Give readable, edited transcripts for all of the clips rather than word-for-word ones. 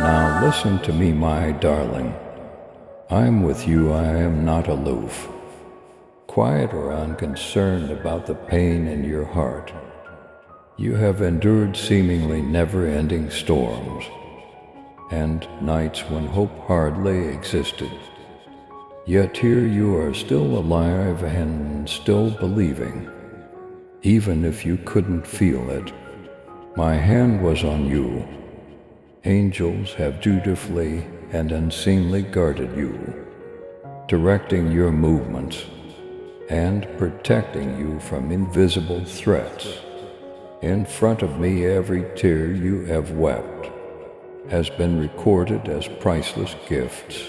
Now listen to me, my darling. I'm with you, I am not aloof, quiet or unconcerned about the pain in your heart. You have endured seemingly never-ending storms and nights when hope hardly existed. Yet here you are still alive and still believing, even if you couldn't feel it. My hand was on you. Angels have dutifully and unseenly guarded you, directing your movements and protecting you from invisible threats. In front of me, every tear you have wept has been recorded as priceless gifts.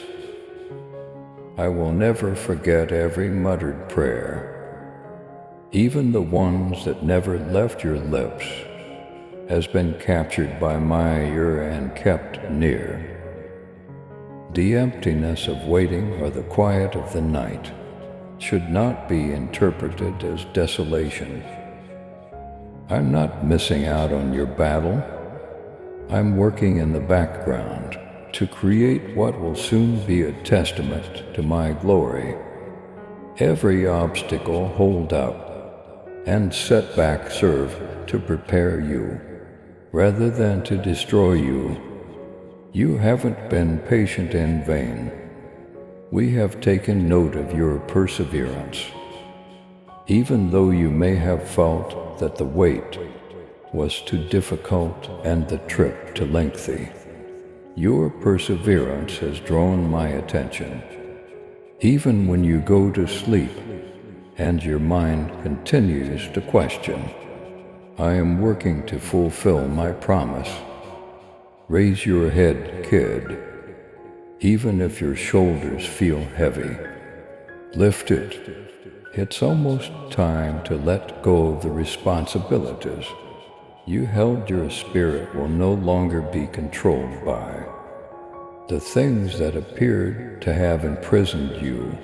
I will never forget every muttered prayer, even the ones that never left your lips, has been captured by my ear and kept near. The emptiness of waiting or the quiet of the night should not be interpreted as desolation. I'm not missing out on your battle. I'm working in the background to create what will soon be a testament to my glory. Every obstacle, holdup, and setback serve to prepare you, rather than to destroy you. You haven't been patient in vain. We have taken note of your perseverance. Even though you may have felt that the wait was too difficult and the trip too lengthy, your perseverance has drawn my attention. Even when you go to sleep and your mind continues to question, I am working to fulfill my promise. Raise your head, kid. Even if your shoulders feel heavy, lift it. It's almost time to let go of the responsibilities you held. Your spirit will no longer be controlled by the things that appeared to have imprisoned you,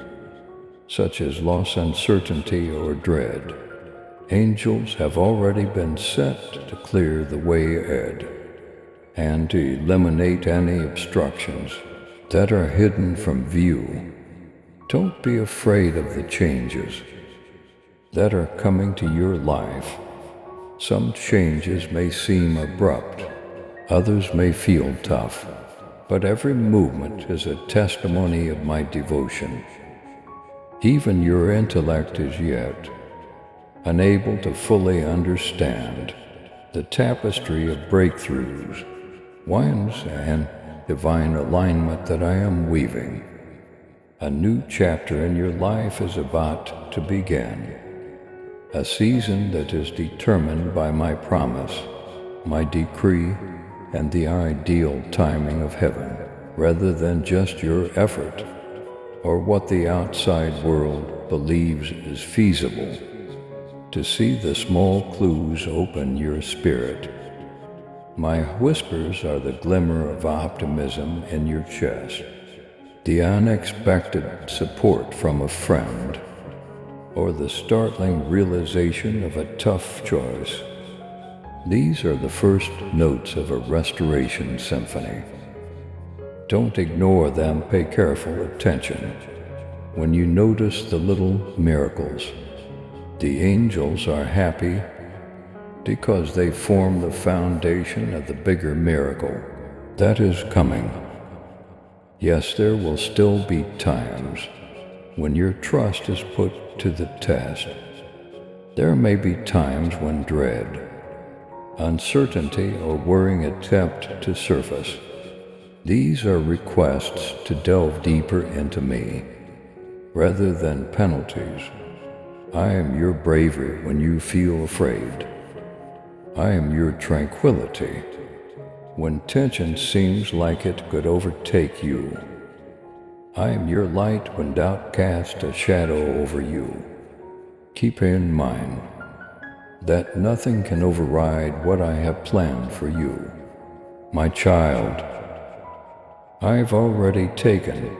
such as loss, uncertainty, or dread. Angels have already been sent to clear the way ahead and to eliminate any obstructions that are hidden from view. Don't be afraid of the changes that are coming to your life. Some changes may seem abrupt, others may feel tough, but every movement is a testimony of my devotion. Even your intellect is yet unable to fully understand the tapestry of breakthroughs, wins, and divine alignment that I am weaving. A new chapter in your life is about to begin, a season that is determined by my promise, my decree, and the ideal timing of heaven, rather than just your effort or what the outside world believes is feasible. To see the small clues open your spirit. My whispers are the glimmer of optimism in your chest, the unexpected support from a friend, or the startling realization of a tough choice. These are the first notes of a restoration symphony. Don't ignore them, pay careful attention. When you notice the little miracles, the angels are happy because they form the foundation of the bigger miracle that is coming. Yes, there will still be times when your trust is put to the test. There may be times when dread, uncertainty, or worrying attempt to surface. These are requests to delve deeper into me, rather than penalties. I am your bravery when you feel afraid. I am your tranquility when tension seems like it could overtake you. I am your light when doubt casts a shadow over you. Keep in mind that nothing can override what I have planned for you. My child, I've already taken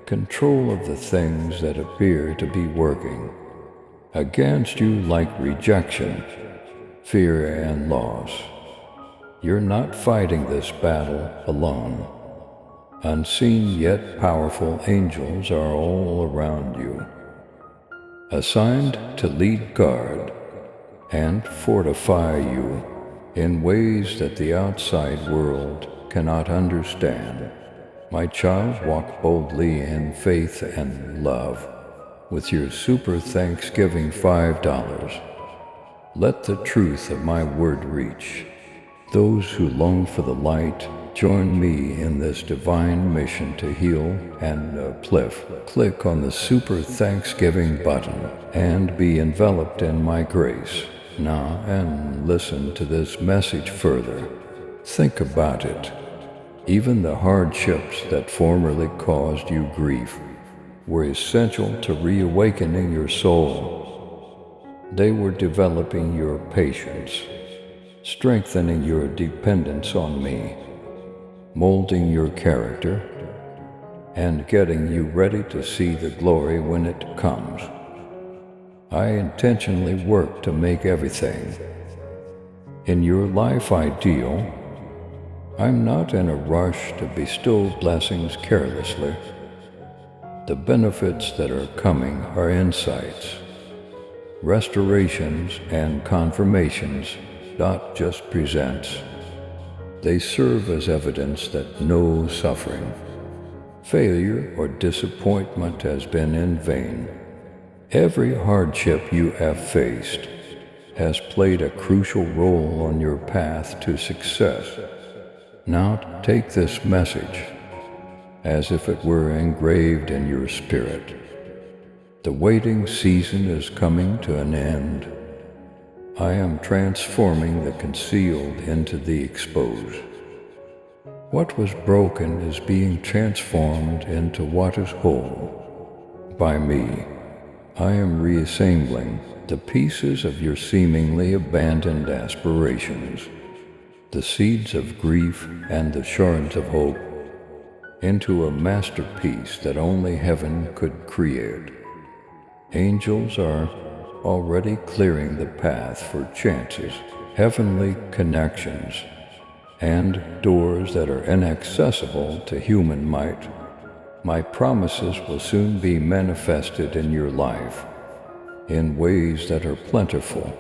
control of the things that appear to be working against you, like rejection, fear, and loss. You're not fighting this battle alone. Unseen yet powerful angels are all around you, assigned to lead guard and fortify you in ways that the outside world cannot understand. My child, walk boldly in faith and love with your super Thanksgiving $5. Let the truth of my word reach those who long for the light. Join me in this divine mission to heal and uplift. Click on the Super Thanksgiving button and be enveloped in my grace. Now, and listen to this message further. Think about it. Even the hardships that formerly caused you grief were essential to reawakening your soul. They were developing your patience, strengthening your dependence on me, molding your character, and getting you ready to see the glory when it comes. I intentionally work to make everything in your life ideal. I'm not in a rush to bestow blessings carelessly. The benefits that are coming are insights, restorations, and confirmations, not just presents. They serve as evidence that no suffering, failure, or disappointment has been in vain. Every hardship you have faced has played a crucial role on your path to success. Now take this message as if it were engraved in your spirit. The waiting season is coming to an end. I am transforming the concealed into the exposed. What was broken is being transformed into what is whole. By me, I am reassembling the pieces of your seemingly abandoned aspirations, the seeds of grief and the shards of hope, into a masterpiece that only heaven could create. Angels are already clearing the path for chances, heavenly connections, and doors that are inaccessible to human might. My promises will soon be manifested in your life in ways that are plentiful,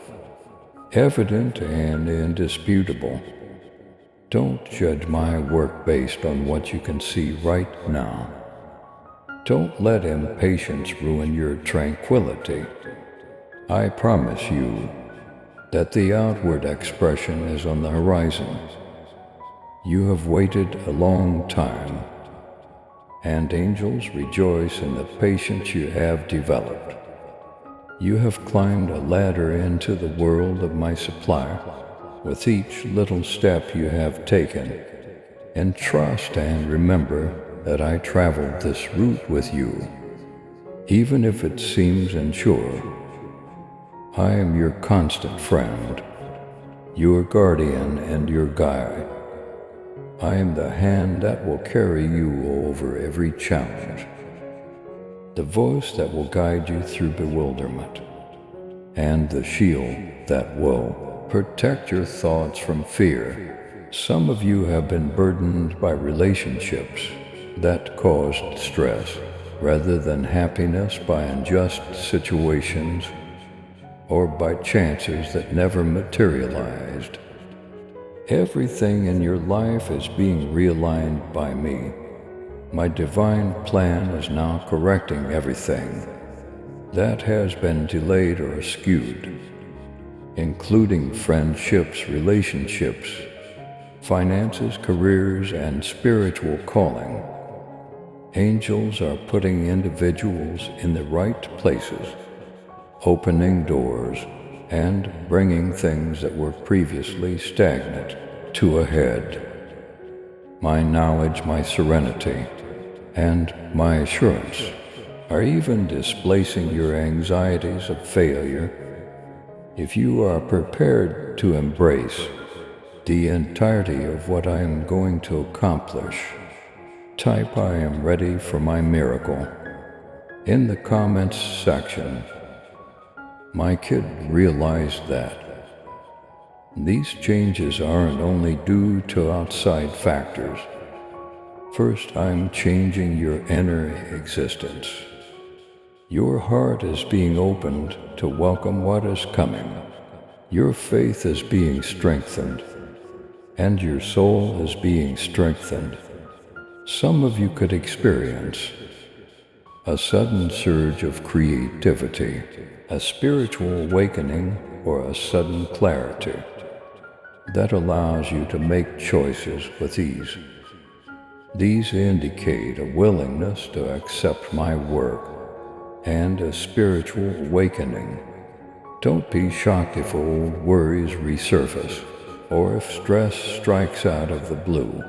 evident, and indisputable. Don't judge my work based on what you can see right now. Don't let impatience ruin your tranquility. I promise you that the outward expression is on the horizon. You have waited a long time, and angels rejoice in the patience you have developed. You have climbed a ladder into the world of my supply. With each little step you have taken, and trust and remember that I traveled this route with you, even if it seems unsure. I am your constant friend, your guardian and your guide. I am the hand that will carry you over every challenge, the voice that will guide you through bewilderment, and the shield that will protect your thoughts from fear. Some of you have been burdened by relationships that caused stress, rather than happiness, by unjust situations or by chances that never materialized. Everything in your life is being realigned by me. My divine plan is now correcting everything that has been delayed or skewed, including friendships, relationships, finances, careers, and spiritual calling. Angels are putting individuals in the right places, opening doors, and bringing things that were previously stagnant to a head. My knowledge, my serenity, and my assurance are even displacing your anxieties of failure. If you are prepared to embrace the entirety of what I am going to accomplish, type "I am ready for my miracle" in the comments section. My kid realized that These changes aren't only due to outside factors. First, I'm changing your inner existence. Your heart is being opened to welcome what is coming. Your faith is being strengthened, and your soul is being strengthened. Some of you could experience a sudden surge of creativity, a spiritual awakening, or a sudden clarity that allows you to make choices with ease. These indicate a willingness to accept my work and a spiritual awakening. Don't be shocked if old worries resurface, or if stress strikes out of the blue,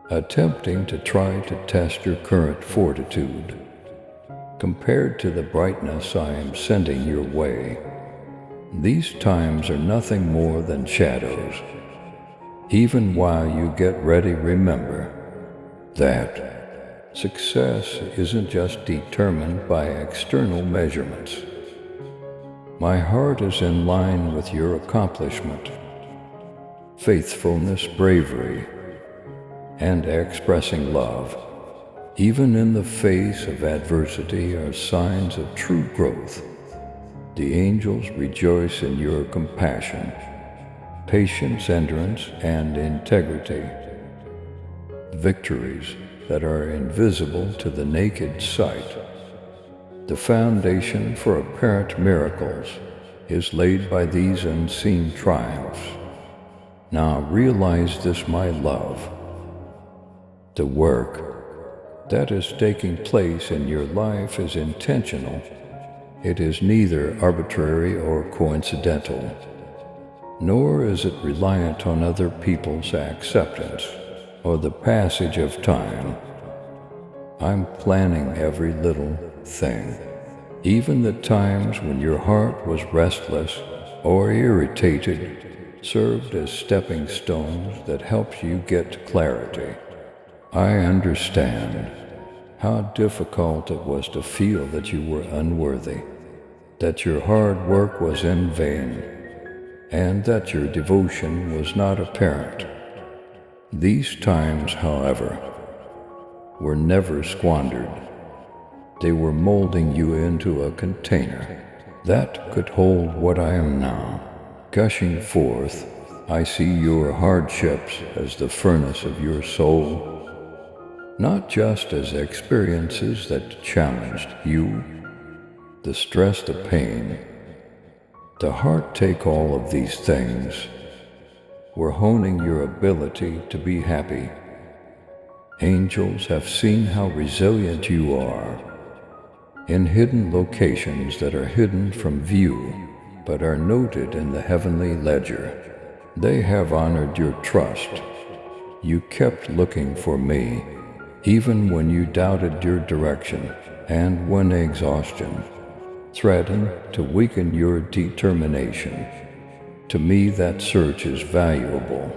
attempting to try to test your current fortitude. Compared to the brightness I am sending your way, these times are nothing more than shadows. Even while you get ready, remember that success isn't just determined by external measurements. My heart is in line with your accomplishment, faithfulness, bravery, and expressing love, even in the face of adversity, are signs of true growth. The angels rejoice in your compassion, patience, endurance, and integrity, victories that are invisible to the naked sight. The foundation for apparent miracles is laid by these unseen triumphs. Now realize this, my love. The work that is taking place in your life is intentional. It is neither arbitrary or coincidental, nor is it reliant on other people's acceptance or the passage of time. I'm planning every little thing. Even the times when your heart was restless or irritated served as stepping stones that helped you get clarity. I understand how difficult it was to feel that you were unworthy, that your hard work was in vain, and that your devotion was not apparent. These times, however, were never squandered. They were molding you into a container that could hold what I am now. Gushing forth, I see your hardships as the furnace of your soul, not just as experiences that challenged you, the stress, the pain, the heart, take all of these things. We're honing your ability to be happy. Angels have seen how resilient you are in hidden locations that are hidden from view, but are noted in the heavenly ledger. They have honored your trust. You kept looking for me, even when you doubted your direction, and when exhaustion threatened to weaken your determination. To me, that search is valuable.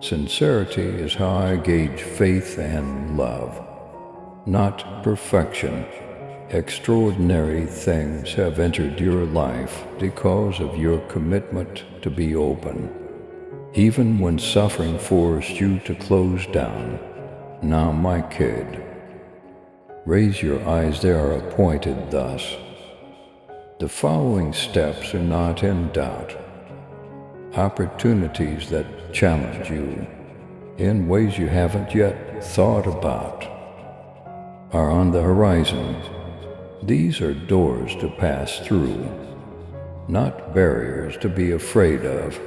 Sincerity is how I gauge faith and love, not perfection. Extraordinary things have entered your life because of your commitment to be open, even when suffering forced you to close down. Now, my kid, raise your eyes, they are appointed thus. The following steps are not in doubt. Opportunities that challenge you in ways you haven't yet thought about are on the horizon. These are doors to pass through, not barriers to be afraid of.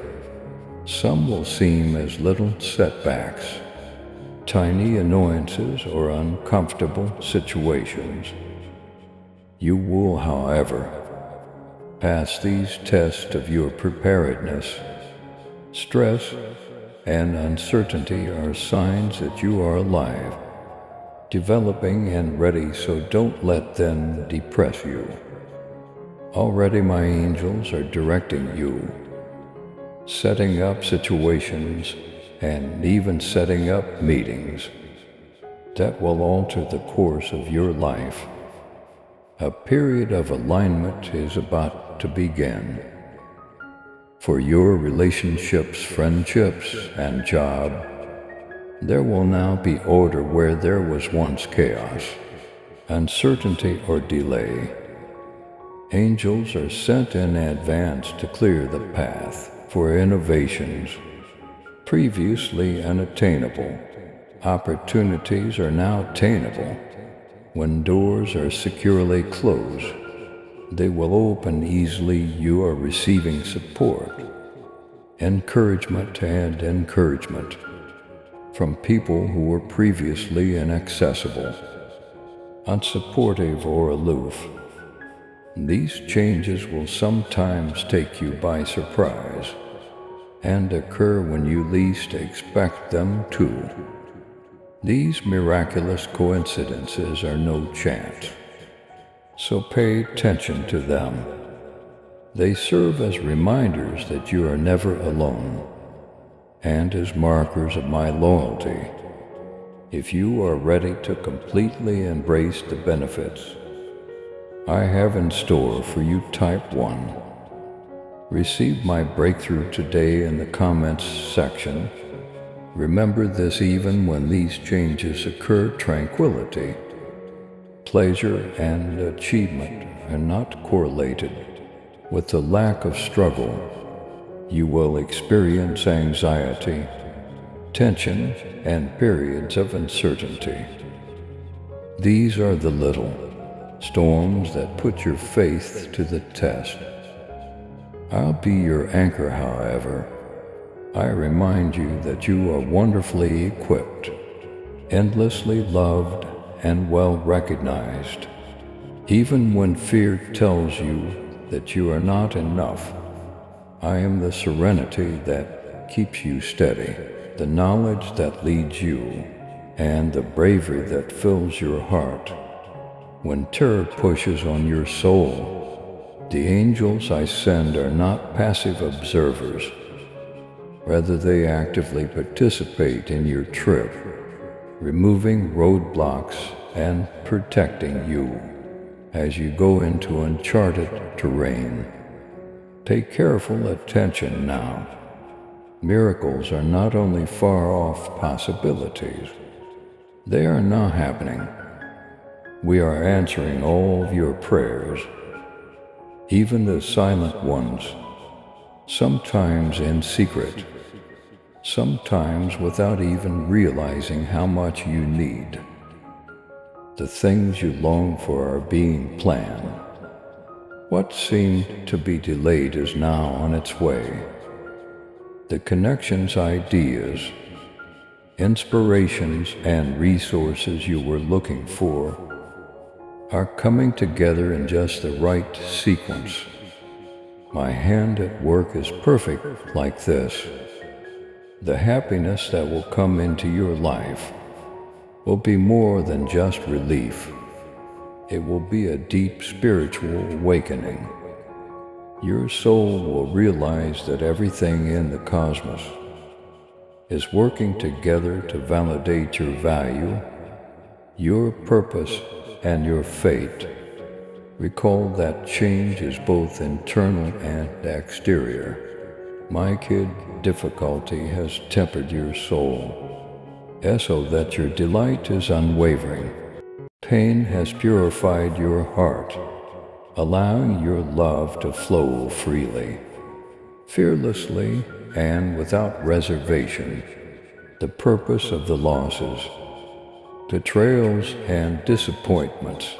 Some will seem as little setbacks, tiny annoyances, or uncomfortable situations. You will, however, pass these tests of your preparedness. Stress and uncertainty are signs that you are alive, developing and ready, so don't let them depress you. Already my angels are directing you, setting up situations and even setting up meetings that will alter the course of your life. A period of alignment is about to begin. For your relationships, friendships, and job, there will now be order where there was once chaos, uncertainty, or delay. Angels are sent in advance to clear the path for innovations previously unattainable. Opportunities are now attainable. When doors are securely closed, they will open easily. You are receiving support, encouragement, and encouragement from people who were previously inaccessible, unsupportive, or aloof. These changes will sometimes take you by surprise and occur when you least expect them to. These miraculous coincidences are no chance, so pay attention to them. They serve as reminders that you are never alone, and as markers of my loyalty. If you are ready to completely embrace the benefits I have in store for you, type 1. Receive my breakthrough today in the comments section. Remember this: even when these changes occur, tranquility, pleasure, and achievement are not correlated with the lack of struggle. You will experience anxiety, tension, and periods of uncertainty. These are the little storms that put your faith to the test. I'll be your anchor, however. I remind you that you are wonderfully equipped, endlessly loved, and well recognized. Even when fear tells you that you are not enough, I am the serenity that keeps you steady, the knowledge that leads you, and the bravery that fills your heart. When terror pushes on your soul, the angels I send are not passive observers. Rather, they actively participate in your trip, removing roadblocks and protecting you as you go into uncharted terrain. Pay careful attention now. Miracles are not only far-off possibilities, they are now happening. We are answering all of your prayers, even the silent ones, sometimes in secret, sometimes without even realizing how much you need. The things you long for are being planned. What seemed to be delayed is now on its way. The connections, ideas, inspirations, and resources you were looking for are coming together in just the right sequence. My hand at work is perfect like this. The happiness that will come into your life will be more than just relief. It will be a deep spiritual awakening. Your soul will realize that everything in the cosmos is working together to validate your value, your purpose, and your fate. Recall that change is both internal and exterior. My kid, difficulty has tempered your soul, so that your delight is unwavering. Pain has purified your heart, allowing your love to flow freely, fearlessly, and without reservation. The purpose of the losses, betrayals, and disappointments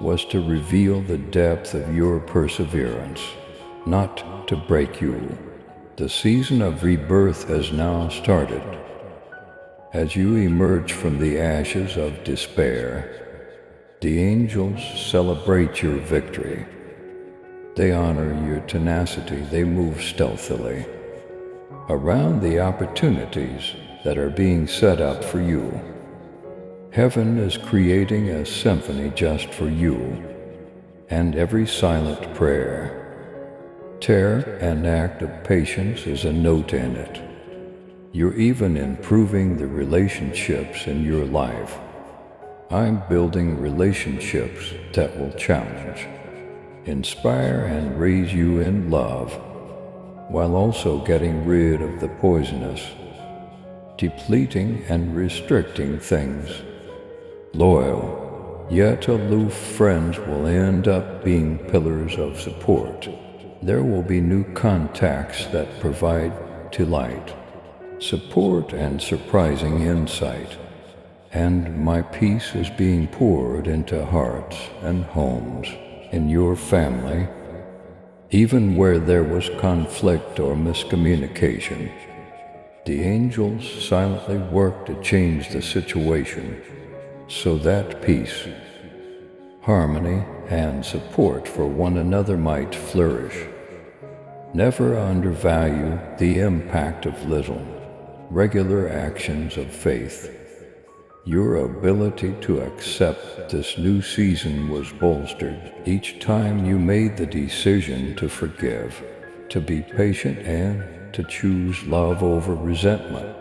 was to reveal the depth of your perseverance, not to break you. The season of rebirth has now started. As you emerge from the ashes of despair, the angels celebrate your victory. They honor your tenacity. They move stealthily around the opportunities that are being set up for you. Heaven is creating a symphony just for you, and every silent prayer, tear, and act of patience is a note in it. You're even improving the relationships in your life. I'm building relationships that will challenge, inspire, and raise you in love. while also getting rid of the poisonous, depleting and restricting things. Loyal, yet aloof friends will end up being pillars of support. There will be new contacts that provide delight, support, and surprising insight. And my peace is being poured into hearts and homes in your family, even where there was conflict or miscommunication. The angels silently work to change the situation so that peace, harmony, and support for one another might flourish. Never undervalue the impact of little, regular actions of faith. Your ability to accept this new season was bolstered each time you made the decision to forgive, to be patient, and to choose love over resentment.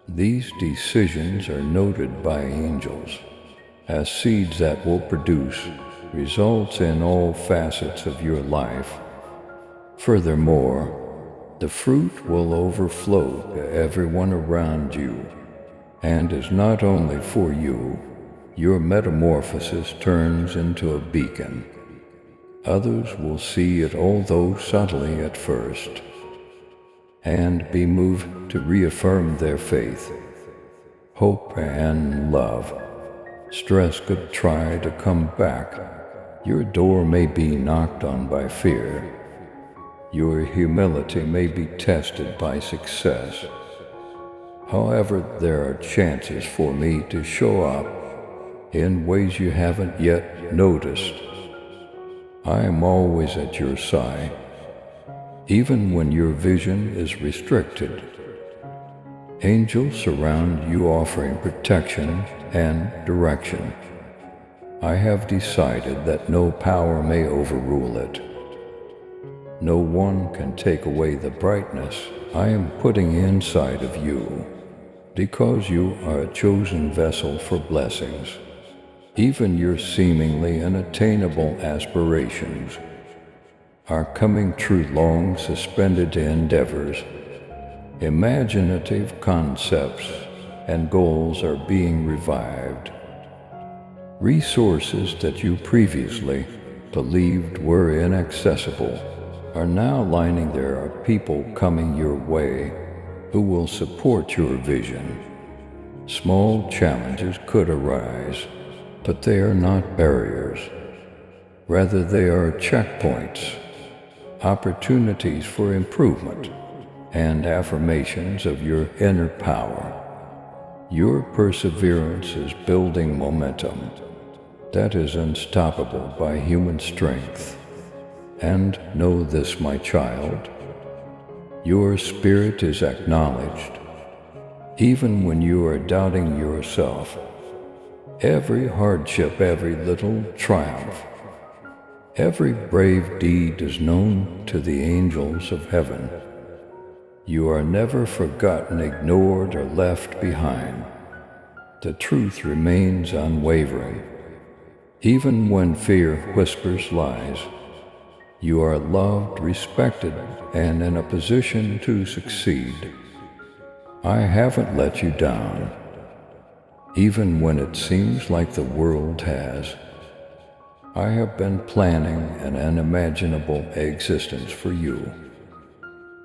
These decisions are noted by angels as seeds that will produce results in all facets of your life. Furthermore, the fruit will overflow to everyone around you, and is not only for you. Your metamorphosis turns into a beacon. Others will see it, although subtly at first, and be moved to reaffirm their faith, hope, and love. Stress could try to come back. Your door may be knocked on by fear. Your humility may be tested by success. However, there are chances for me to show up in ways you haven't yet noticed. I am always at your side, even when your vision is restricted. Angels surround you, offering protection and direction. I have decided that no power may overrule it. No one can take away the brightness I am putting inside of you, because you are a chosen vessel for blessings. Even your seemingly unattainable aspirations are coming true. Long suspended endeavors, imaginative concepts, and goals are being revived. Resources that you previously believed were inaccessible are now lining. There are people coming your way who will support your vision. Small challenges could arise, but they are not barriers. Rather, they are checkpoints, opportunities for improvement, and affirmations of your inner power. Your perseverance is building momentum that is unstoppable by human strength. And know this, my child, your spirit is acknowledged, even when you are doubting yourself. Every hardship, every little triumph, every brave deed is known to the angels of heaven. You are never forgotten, ignored, or left behind. The truth remains unwavering. Even when fear whispers lies, you are loved, respected, and in a position to succeed. I haven't let you down, even when it seems like the world has. I have been planning an unimaginable existence for you.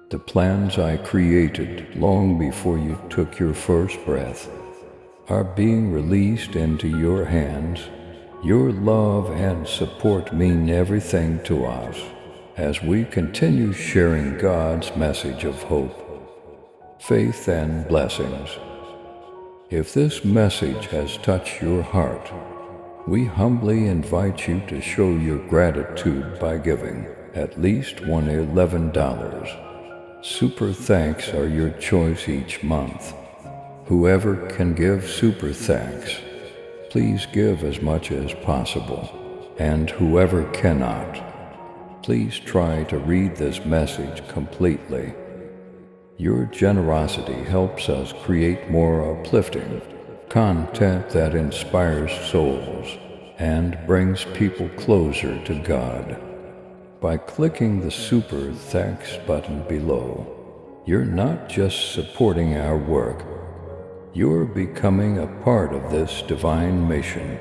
The plans I created long before you took your first breath are being released into your hands. Your love and support mean everything to us as we continue sharing God's message of hope, faith, and blessings. If this message has touched your heart, we humbly invite you to show your gratitude by giving at least $11. Super thanks are your choice each month. Whoever can give super thanks, please give as much as possible. And whoever cannot, please try to read this message completely. Your generosity helps us create more uplifting content that inspires souls and brings people closer to God. By clicking the Super Thanks button below, you're not just supporting our work, you're becoming a part of this divine mission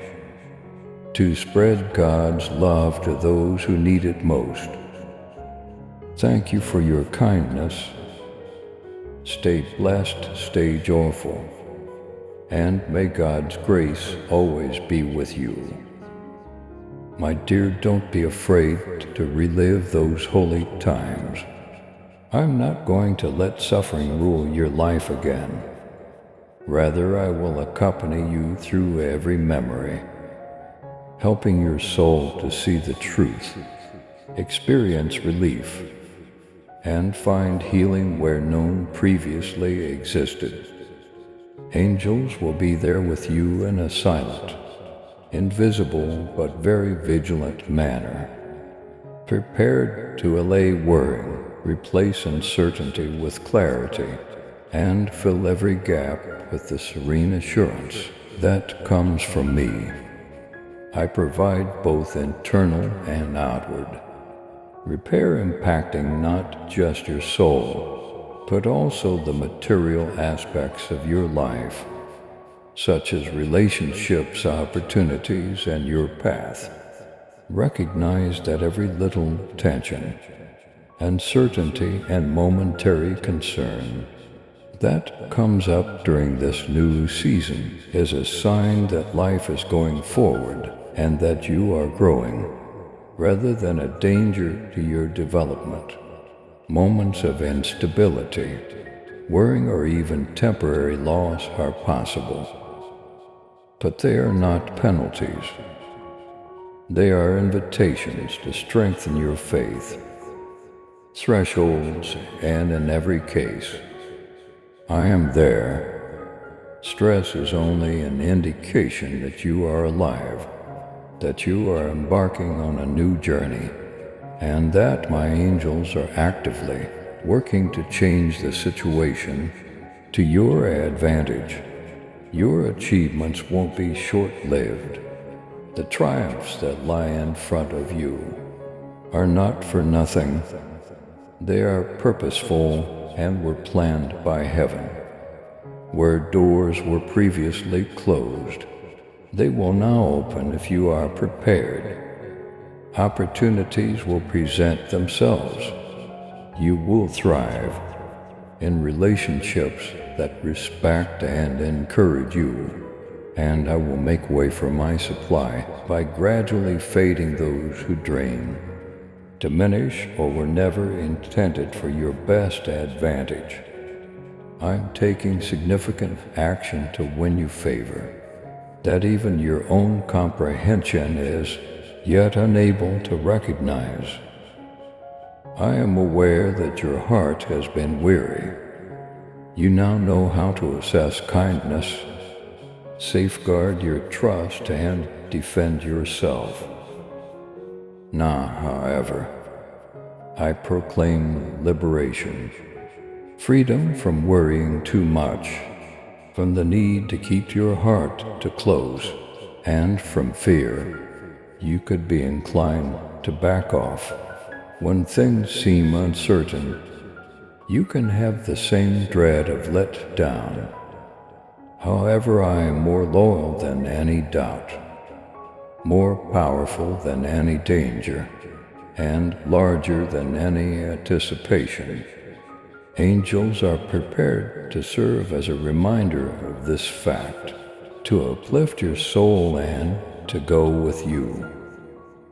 to spread God's love to those who need it most. Thank you for your kindness. Stay blessed, stay joyful, and may God's grace always be with you. My dear, don't be afraid to relive those holy times. I'm not going to let suffering rule your life again. Rather, I will accompany you through every memory, helping your soul to see the truth, experience relief, and find healing where none previously existed. Angels will be there with you in a silent, invisible but very vigilant manner, prepared to allay worrying, replace uncertainty with clarity, and fill every gap with the serene assurance that comes from me. I provide both internal and outward repair, impacting not just your soul, but also the material aspects of your life, such as relationships, opportunities, and your path. Recognize that every little tension, uncertainty, and momentary concern that comes up during this new season is a sign that life is going forward and that you are growing, rather than a danger to your development. Moments of instability, worrying, or even temporary loss are possible, but they are not penalties. They are invitations to strengthen your faith, thresholds, and in every case, I am there. Stress is only an indication that you are alive, that you are embarking on a new journey, and that my angels are actively working to change the situation to your advantage. Your achievements won't be short-lived. The triumphs that lie in front of you are not for nothing. They are purposeful and were planned by heaven. Where doors were previously closed, they will now open if you are prepared. Opportunities will present themselves. You will thrive in relationships that respect and encourage you, and I will make way for my supply by gradually fading those who drain, diminish, or were never intended for your best advantage. I'm taking significant action to win you favor that even your own comprehension is yet unable to recognize. I am aware that your heart has been weary. You now know how to assess kindness, safeguard your trust, and defend yourself. Now, however, I proclaim liberation, freedom from worrying too much, from the need to keep your heart to close, and from fear you could be inclined to back off. When things seem uncertain, you can have the same dread of letdown. However, I am more loyal than any doubt, more powerful than any danger, and larger than any anticipation. Angels are prepared to serve as a reminder of this fact, to uplift your soul and to go with you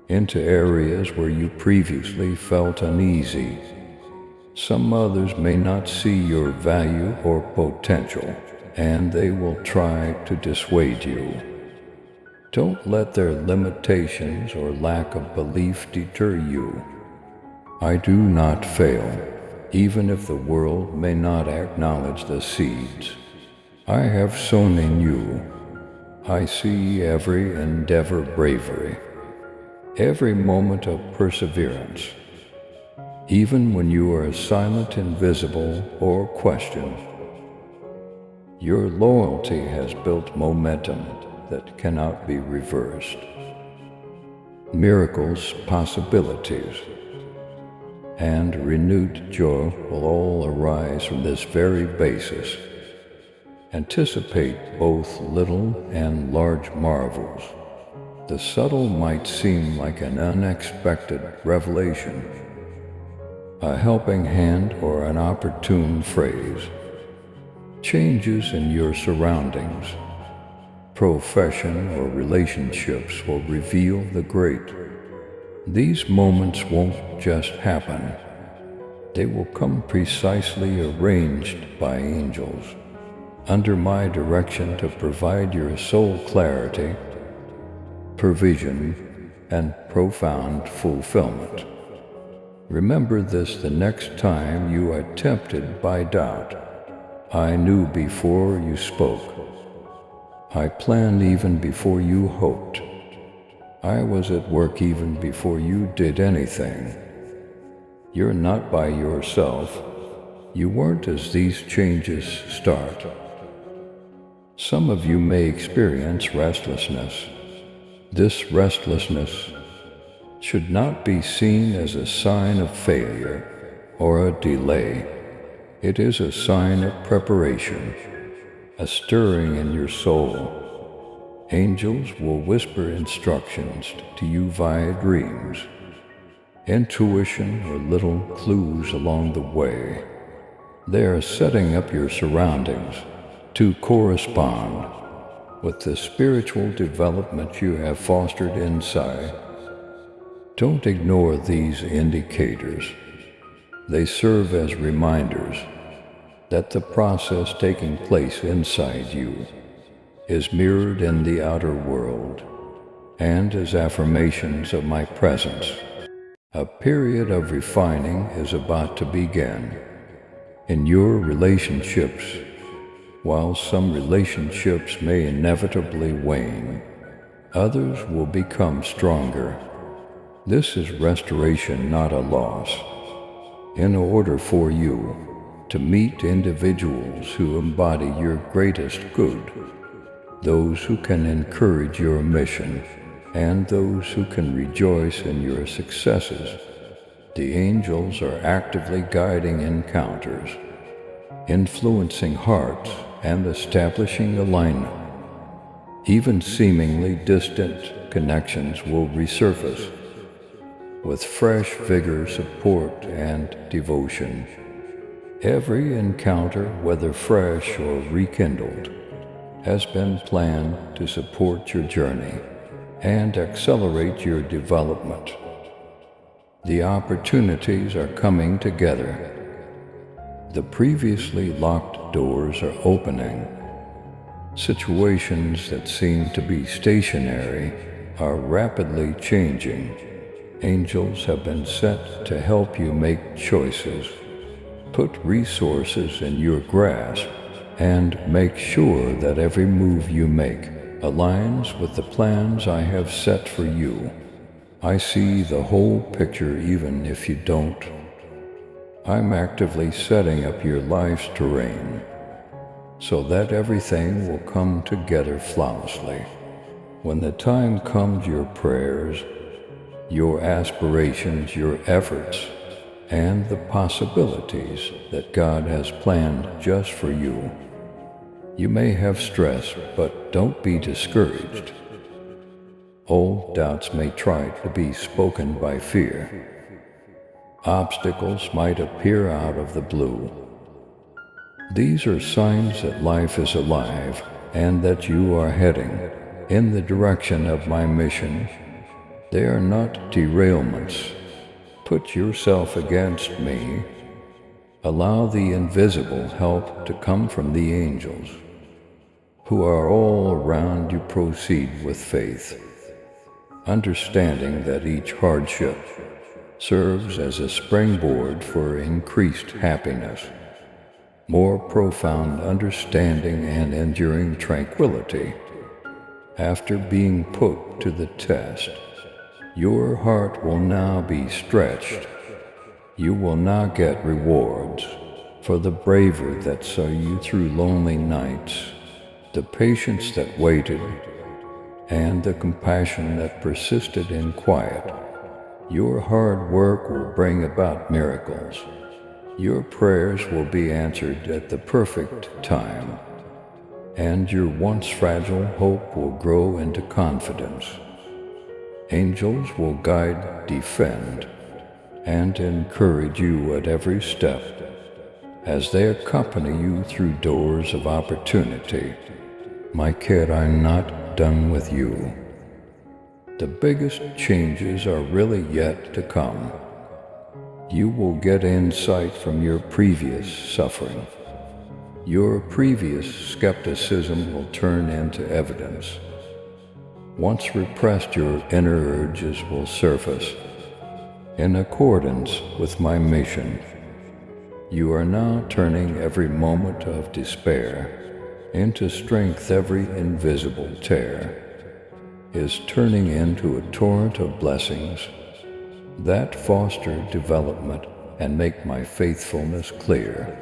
into areas where you previously felt uneasy. Some others may not see your value or potential, and they will try to dissuade you. Don't let their limitations or lack of belief deter you. I do not fail, even if the world may not acknowledge the seeds I have sown in you. I see every endeavor bravery, every moment of perseverance, even when you are silent, invisible, or questioned. Your loyalty has built momentum that cannot be reversed. Miracles, possibilities, and renewed joy will all arise from this very basis. Anticipate both little and large marvels. The subtle might seem like an unexpected revelation, a helping hand or an opportune phrase. Changes in your surroundings, profession, or relationships will reveal the great. These moments won't just happen. They will come precisely arranged by angels, under my direction to provide your soul clarity, provision, and profound fulfillment. Remember this the next time you are tempted by doubt. I knew before you spoke. I planned even before you hoped. I was at work even before you did anything. You're not by yourself. You weren't as these changes start. Some of you may experience restlessness. This restlessness should not be seen as a sign of failure or a delay. It is a sign of preparation, a stirring in your soul. Angels will whisper instructions to you via dreams, intuition, or little clues along the way. They are setting up your surroundings to correspond with the spiritual development you have fostered inside. Don't ignore these indicators. They serve as reminders that the process taking place inside you is mirrored in the outer world and as affirmations of my presence. A period of refining is about to begin in your relationships. While some relationships may inevitably wane, others will become stronger. This is restoration, not a loss. In order for you to meet individuals who embody your greatest good, those who can encourage your mission, and those who can rejoice in your successes, the angels are actively guiding encounters, influencing hearts, and establishing alignment. Even seemingly distant connections will resurface with fresh vigor, support, and devotion. Every encounter, whether fresh or rekindled, has been planned to support your journey and accelerate your development. The opportunities are coming together. The previously locked doors are opening. Situations that seem to be stationary are rapidly changing. Angels have been set to help you make choices, put resources in your grasp, and make sure that every move you make aligns with the plans I have set for you. I see the whole picture even if you don't. I'm actively setting up your life's terrain so that everything will come together flawlessly. When the time comes, your prayers, your aspirations, your efforts, and the possibilities that God has planned just for you. You may have stress, but don't be discouraged. Old doubts may try to be spoken by fear. Obstacles might appear out of the blue. These are signs that life is alive and that you are heading in the direction of my mission. They are not derailments. Put yourself against me. Allow the invisible help to come from the angels, who are all around you. Proceed with faith, understanding that each hardship serves as a springboard for increased happiness, more profound understanding, and enduring tranquility. After being put to the test, your heart will now be stretched. You will now get rewards for the bravery that saw you through lonely nights, the patience that waited, and the compassion that persisted in quiet. Your hard work will bring about miracles. Your prayers will be answered at the perfect time, and your once fragile hope will grow into confidence. Angels will guide, defend, and encourage you at every step as they accompany you through doors of opportunity. My kid, I'm not done with you. The biggest changes are really yet to come. You will get insight from your previous suffering. Your previous skepticism will turn into evidence. Once repressed, your inner urges will surface. In accordance with my mission, you are now turning every moment of despair into strength. Every invisible tear is turning into a torrent of blessings that foster development and make my faithfulness clear.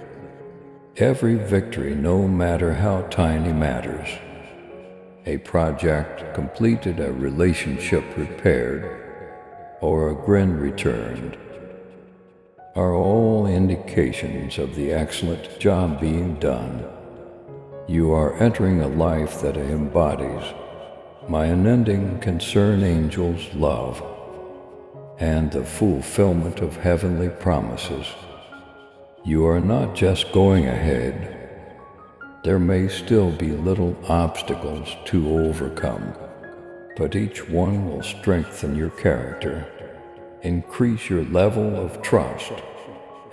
Every victory, no matter how tiny, matters. A project completed, a relationship repaired, or a grin returned are all indications of the excellent job being done. You are entering a life that embodies my unending concern, angels' love, and the fulfillment of heavenly promises. You are not just going ahead. There may still be little obstacles to overcome, but each one will strengthen your character, increase your level of trust,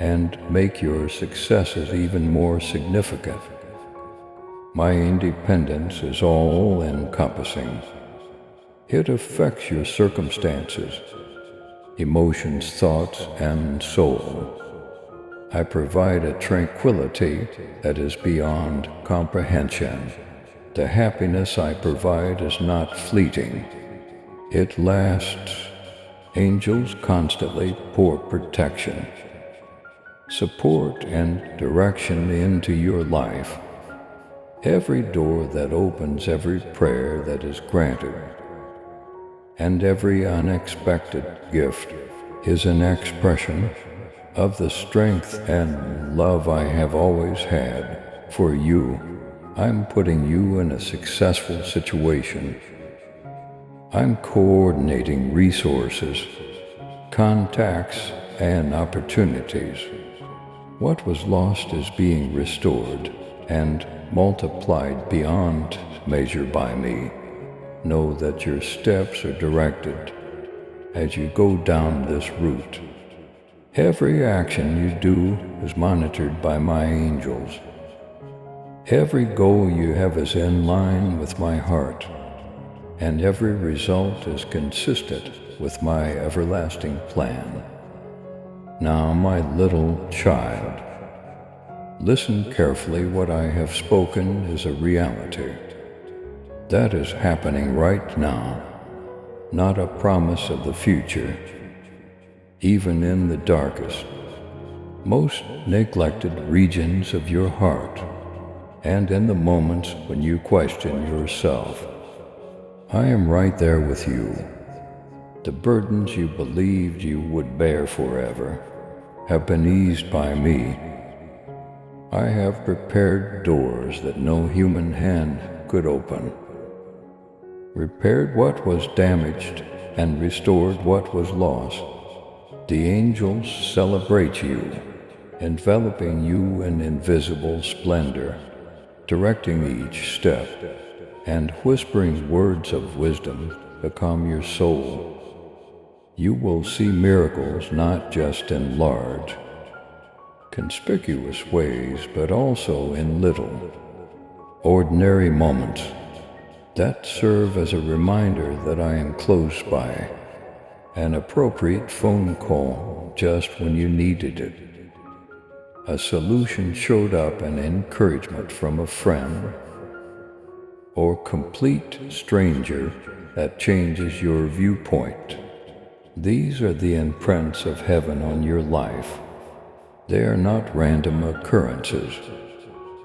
and make your successes even more significant. My independence is all-encompassing. It affects your circumstances, emotions, thoughts, and soul. I provide a tranquility that is beyond comprehension. The happiness I provide is not fleeting. It lasts. Angels constantly pour protection, support, and direction into your life. Every door that opens, every prayer that is granted, and every unexpected gift is an expression of the strength and love I have always had for you. I'm putting you in a successful situation. I'm coordinating resources, contacts, and opportunities. What was lost is being restored and multiplied beyond measure by me. Know that your steps are directed as you go down this route. Every action you do is monitored by my angels. Every goal you have is in line with my heart, and every result is consistent with my everlasting plan. Now, my little child, listen carefully. What I have spoken is a reality that is happening right now, not a promise of the future. Even in the darkest, most neglected regions of your heart, and in the moments when you question yourself, I am right there with you. The burdens you believed you would bear forever have been eased by me. I have prepared doors that no human hand could open, repaired what was damaged, and restored what was lost. The angels celebrate you, enveloping you in invisible splendor, directing each step, and whispering words of wisdom to calm your soul. You will see miracles not just in large, conspicuous ways, but also in little, ordinary moments that serve as a reminder that I am close by. An appropriate phone call just when you needed it. A solution showed up, an encouragement from a friend, or complete stranger that changes your viewpoint. These are the imprints of heaven on your life. They are not random occurrences,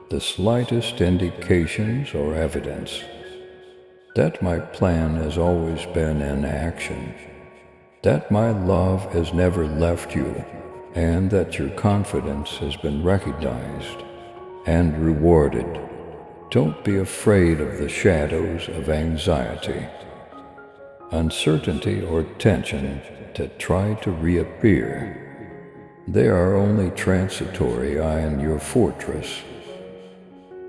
the slightest indications or evidence that my plan has always been in action. that my love has never left you, and that your confidence has been recognized and rewarded. Don't be afraid of the shadows of anxiety, uncertainty, or tension that try to reappear. They are only transitory. I am your fortress,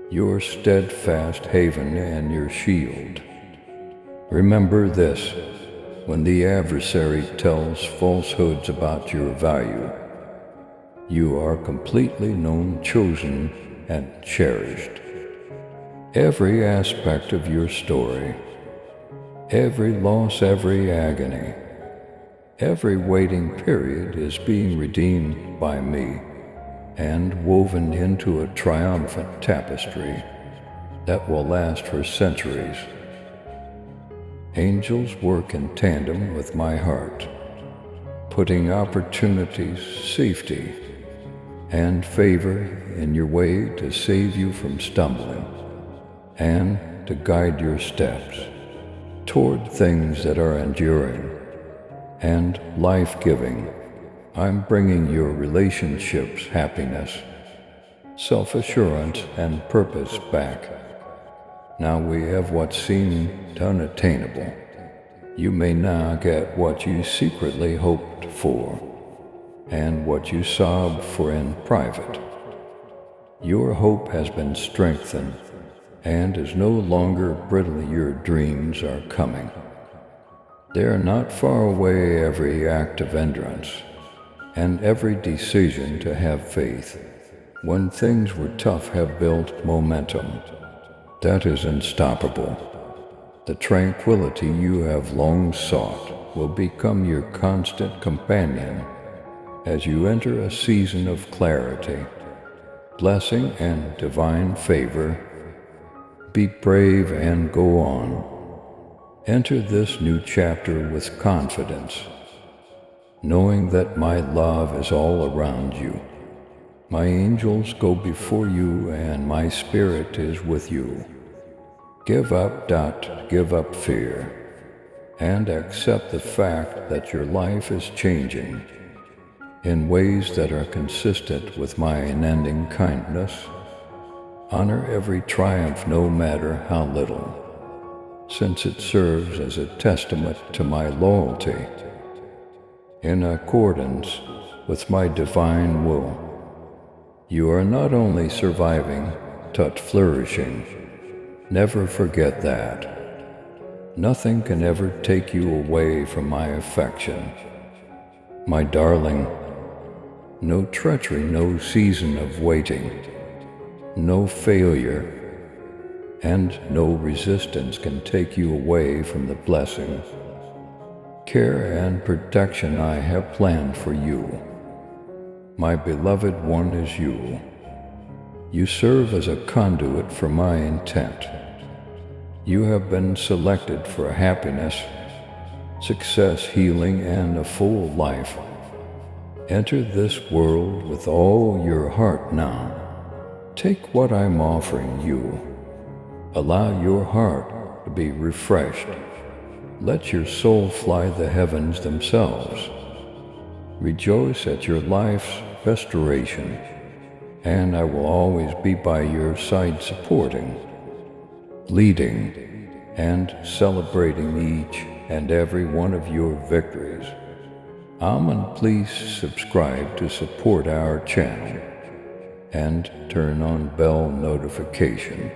your steadfast haven and your shield. Remember this: when the adversary tells falsehoods about your value, you are completely known, chosen, and cherished. Every aspect of your story, every loss, every agony, every waiting period is being redeemed by me and woven into a triumphant tapestry that will last for centuries. Angels work in tandem with my heart, putting opportunities, safety, and favor in your way to save you from stumbling and to guide your steps toward things that are enduring and life-giving. I'm bringing your relationships happiness, self-assurance, and purpose back. Now we have what seemed unattainable. You may now get what you secretly hoped for and what you sobbed for in private. Your hope has been strengthened and is no longer brittle. Your dreams are coming. They are not far away. Every act of endurance and every decision to have faith when things were tough have built momentum that is unstoppable. The tranquility you have long sought will become your constant companion as you enter a season of clarity, blessing, and divine favor. Be brave and go on. Enter this new chapter with confidence, knowing that my love is all around you. My angels go before you and my spirit is with you. Give up fear, and accept the fact that your life is changing in ways that are consistent with my unending kindness. Honor every triumph, no matter how little, since it serves as a testament to my loyalty. In accordance with my divine will, you are not only surviving, but flourishing. Never forget that. Nothing can ever take you away from my affection. My darling, no treachery, no season of waiting, no failure, and no resistance can take you away from the blessing, care, and protection I have planned for you. My beloved one is you. You serve as a conduit for my intent. You have been selected for happiness, success, healing, and a full life. Enter this world with all your heart now. Take what I'm offering you. Allow your heart to be refreshed. Let your soul fly the heavens themselves. Rejoice at your life's restoration, and I will always be by your side, supporting, leading, and celebrating each and every one of your victories. Please subscribe to support our channel and turn on bell notification.